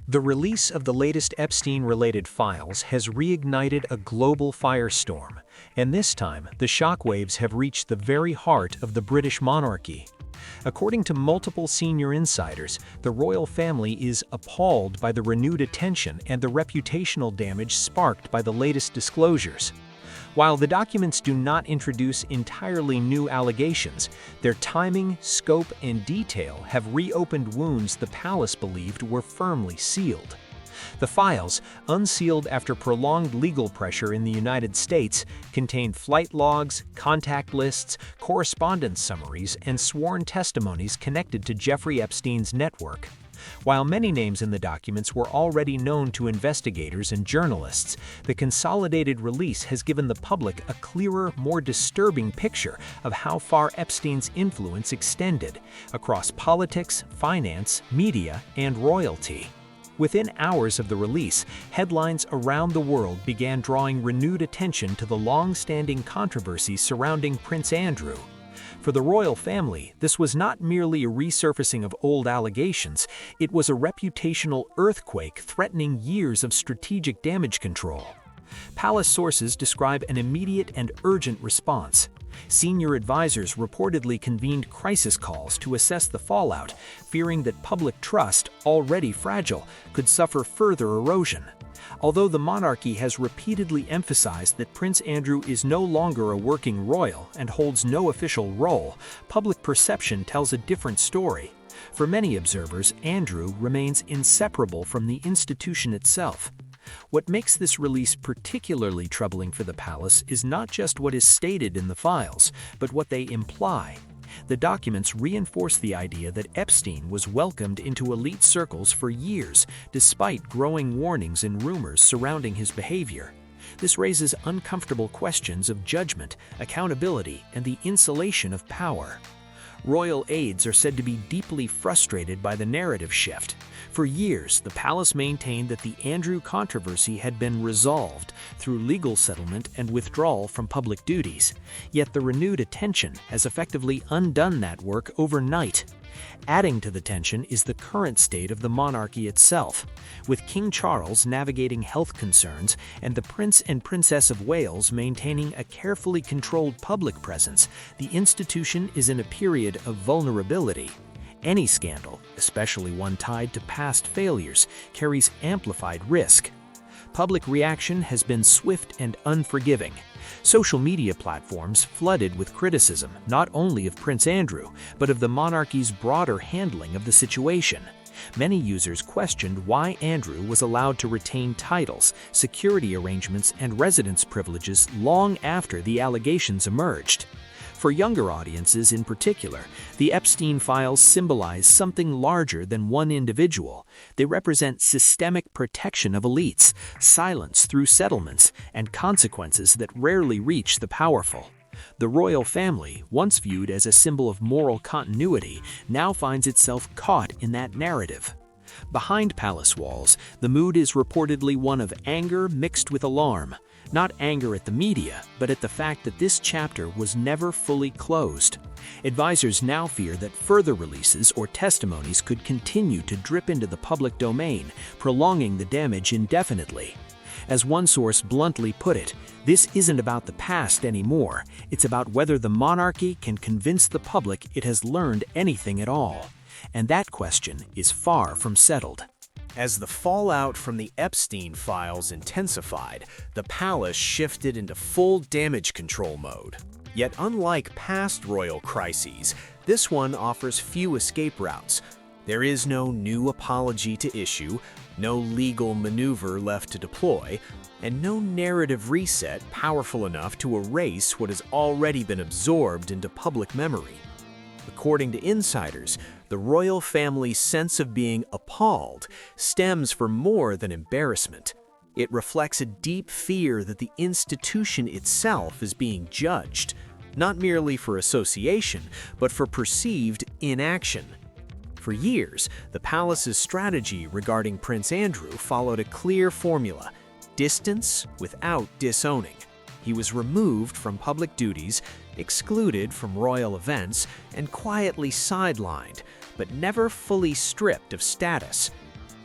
The release of the latest Epstein-related files has reignited a global firestorm, and this time the shockwaves have reached the very heart of the British monarchy. According to multiple senior insiders, the royal family is appalled by the renewed attention and the reputational damage sparked by the latest disclosures. While the documents do not introduce entirely new allegations, their timing, scope, and detail have reopened wounds the palace believed were firmly sealed. The files, unsealed after prolonged legal pressure in the United States, contain flight logs, contact lists, correspondence summaries, and sworn testimonies connected to Jeffrey Epstein's network. While many names in the documents were already known to investigators and journalists, the consolidated release has given the public a clearer, more disturbing picture of how far Epstein's influence extended across politics, finance, media, and royalty. Within hours of the release, headlines around the world began drawing renewed attention to the long-standing controversies surrounding Prince Andrew. For the royal family, this was not merely a resurfacing of old allegations, it was a reputational earthquake threatening years of strategic damage control. Palace sources describe an immediate and urgent response. Senior advisors reportedly convened crisis calls to assess the fallout, fearing that public trust, already fragile, could suffer further erosion. Although the monarchy has repeatedly emphasized that Prince Andrew is no longer a working royal and holds no official role, public perception tells a different story. For many observers, Andrew remains inseparable from the institution itself. What makes this release particularly troubling for the palace is not just what is stated in the files, but what they imply. The documents reinforce the idea that Epstein was welcomed into elite circles for years, despite growing warnings and rumors surrounding his behavior. This raises uncomfortable questions of judgment, accountability, and the insulation of power. Royal aides are said to be deeply frustrated by the narrative shift. For years, the palace maintained that the Andrew controversy had been resolved through legal settlement and withdrawal from public duties. Yet the renewed attention has effectively undone that work overnight. Adding to the tension is the current state of the monarchy itself. With King Charles navigating health concerns and the Prince and Princess of Wales maintaining a carefully controlled public presence, the institution is in a period of vulnerability. Any scandal, especially one tied to past failures, carries amplified risk. Public reaction has been swift and unforgiving. Social media platforms flooded with criticism not only of Prince Andrew, but of the monarchy's broader handling of the situation. Many users questioned why Andrew was allowed to retain titles, security arrangements, and residence privileges long after the allegations emerged. For younger audiences in particular, the Epstein files symbolize something larger than one individual. They represent systemic protection of elites, silence through settlements, and consequences that rarely reach the powerful. The royal family, once viewed as a symbol of moral continuity, now finds itself caught in that narrative. Behind palace walls, the mood is reportedly one of anger mixed with alarm. Not anger at the media, but at the fact that this chapter was never fully closed. Advisors now fear that further releases or testimonies could continue to drip into the public domain, prolonging the damage indefinitely. As one source bluntly put it, this isn't about the past anymore. It's about whether the monarchy can convince the public it has learned anything at all. And that question is far from settled. As the fallout from the Epstein files intensified, the palace shifted into full damage control mode. Yet unlike past royal crises, this one offers few escape routes. There is no new apology to issue, no legal maneuver left to deploy, and no narrative reset powerful enough to erase what has already been absorbed into public memory. According to insiders, the royal family's sense of being appalled stems from more than embarrassment. It reflects a deep fear that the institution itself is being judged, not merely for association, but for perceived inaction. For years, the palace's strategy regarding Prince Andrew followed a clear formula: distance without disowning. He was removed from public duties, excluded from royal events, and quietly sidelined, but never fully stripped of status.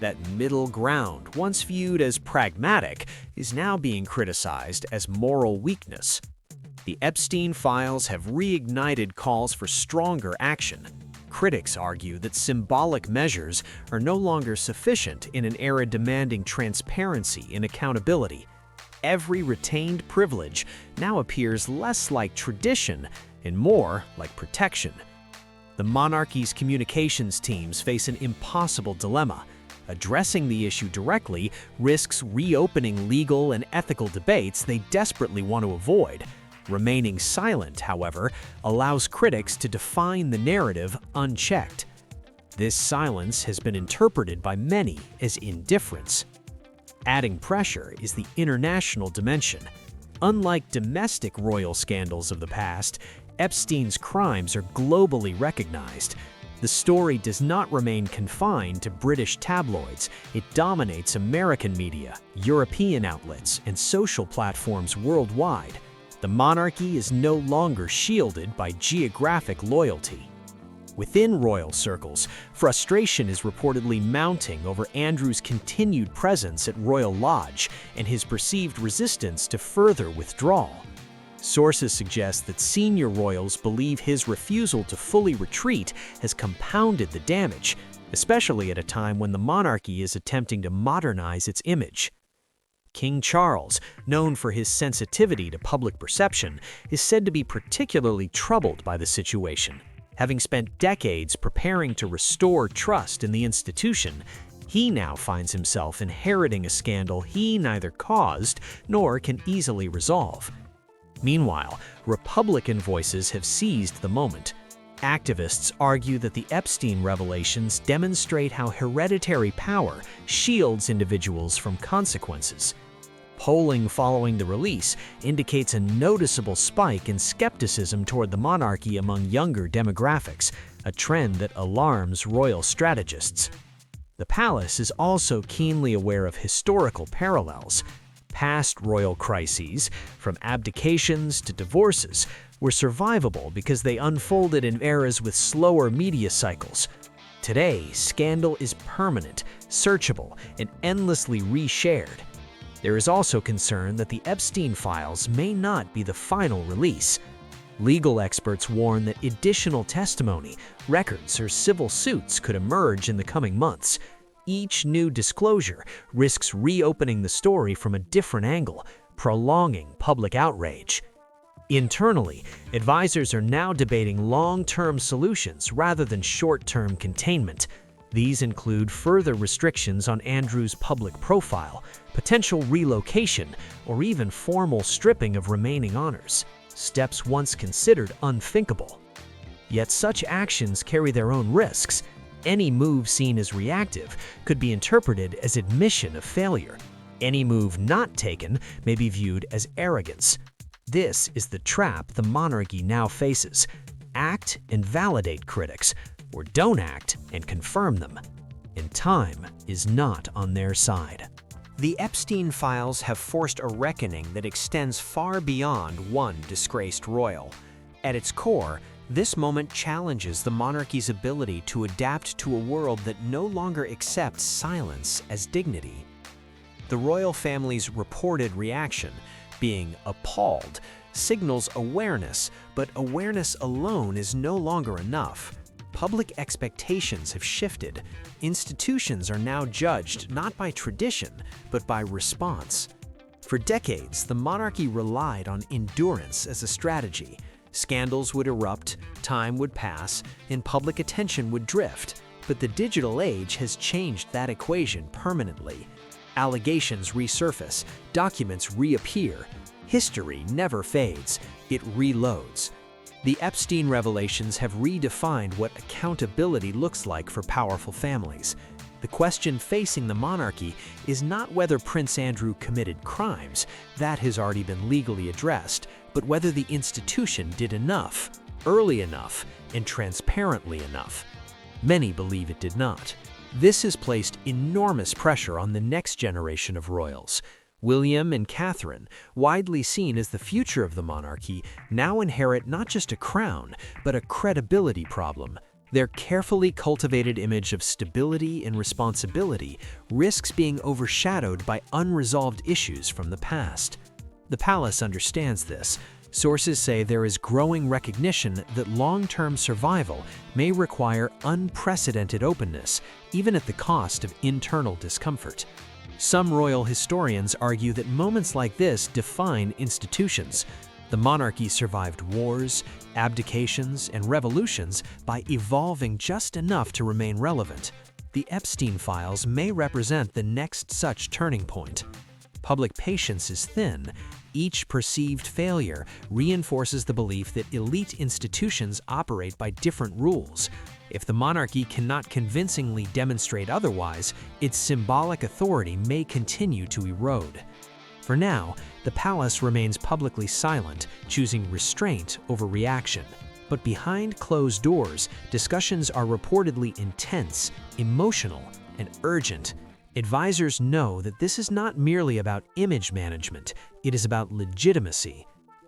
That middle ground, once viewed as pragmatic, is now being criticized as moral weakness. The Epstein files have reignited calls for stronger action. Critics argue that symbolic measures are no longer sufficient in an era demanding transparency and accountability. Every retained privilege now appears less like tradition and more like protection. The monarchy's communications teams face an impossible dilemma. Addressing the issue directly risks reopening legal and ethical debates they desperately want to avoid. Remaining silent, however, allows critics to define the narrative unchecked. This silence has been interpreted by many as indifference. Adding pressure is the international dimension. Unlike domestic royal scandals of the past, Epstein's crimes are globally recognized. The story does not remain confined to British tabloids. It dominates American media, European outlets, and social platforms worldwide. The monarchy is no longer shielded by geographic loyalty. Within royal circles, frustration is reportedly mounting over Andrew's continued presence at Royal Lodge and his perceived resistance to further withdrawal. Sources suggest that senior royals believe his refusal to fully retreat has compounded the damage, especially at a time when the monarchy is attempting to modernize its image. King Charles, known for his sensitivity to public perception, is said to be particularly troubled by the situation. Having spent decades preparing to restore trust in the institution, he now finds himself inheriting a scandal he neither caused nor can easily resolve. Meanwhile, Republican voices have seized the moment. Activists argue that the Epstein revelations demonstrate how hereditary power shields individuals from consequences. Polling following the release indicates a noticeable spike in skepticism toward the monarchy among younger demographics, a trend that alarms royal strategists. The palace is also keenly aware of historical parallels. Past royal crises, from abdications to divorces, were survivable because they unfolded in eras with slower media cycles. Today, scandal is permanent, searchable, and endlessly reshared. There is also concern that the Epstein files may not be the final release. Legal experts warn that additional testimony, records, or civil suits could emerge in the coming months. Each new disclosure risks reopening the story from a different angle, prolonging public outrage. Internally, advisors are now debating long-term solutions rather than short-term containment. These include further restrictions on Andrew's public profile, potential relocation, or even formal stripping of remaining honors, steps once considered unthinkable. Yet such actions carry their own risks. Any move seen as reactive could be interpreted as admission of failure. Any move not taken may be viewed as arrogance. This is the trap the monarchy now faces. Act and validate critics, or don't act and confirm them. And time is not on their side. The Epstein files have forced a reckoning that extends far beyond one disgraced royal. At its core, this moment challenges the monarchy's ability to adapt to a world that no longer accepts silence as dignity. The royal family's reported reaction, being appalled, signals awareness, but awareness alone is no longer enough. Public expectations have shifted. Institutions are now judged not by tradition, but by response. For decades, the monarchy relied on endurance as a strategy. Scandals would erupt, time would pass, and public attention would drift. But the digital age has changed that equation permanently. Allegations resurface, documents reappear. History never fades, it reloads. The Epstein revelations have redefined what accountability looks like for powerful families. The question facing the monarchy is not whether Prince Andrew committed crimes, that has already been legally addressed, but whether the institution did enough, early enough, and transparently enough. Many believe it did not. This has placed enormous pressure on the next generation of royals. William and Catherine, widely seen as the future of the monarchy, now inherit not just a crown, but a credibility problem. Their carefully cultivated image of stability and responsibility risks being overshadowed by unresolved issues from the past. The palace understands this. Sources say there is growing recognition that long-term survival may require unprecedented openness, even at the cost of internal discomfort. Some royal historians argue that moments like this define institutions. The monarchy survived wars, abdications, and revolutions by evolving just enough to remain relevant. The Epstein files may represent the next such turning point. Public patience is thin. Each perceived failure reinforces the belief that elite institutions operate by different rules. If the monarchy cannot convincingly demonstrate otherwise, its symbolic authority may continue to erode. For now, the palace remains publicly silent, choosing restraint over reaction. But behind closed doors, discussions are reportedly intense, emotional, and urgent. Advisors know that this is not merely about image management, it is about legitimacy.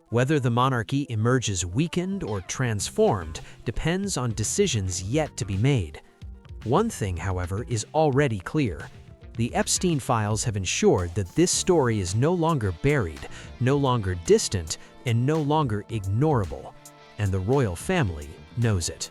Whether the monarchy emerges weakened or transformed depends on decisions yet to be made. One thing, however, is already clear. The Epstein files have ensured that this story is no longer buried, no longer distant, and no longer ignorable. And the royal family knows it.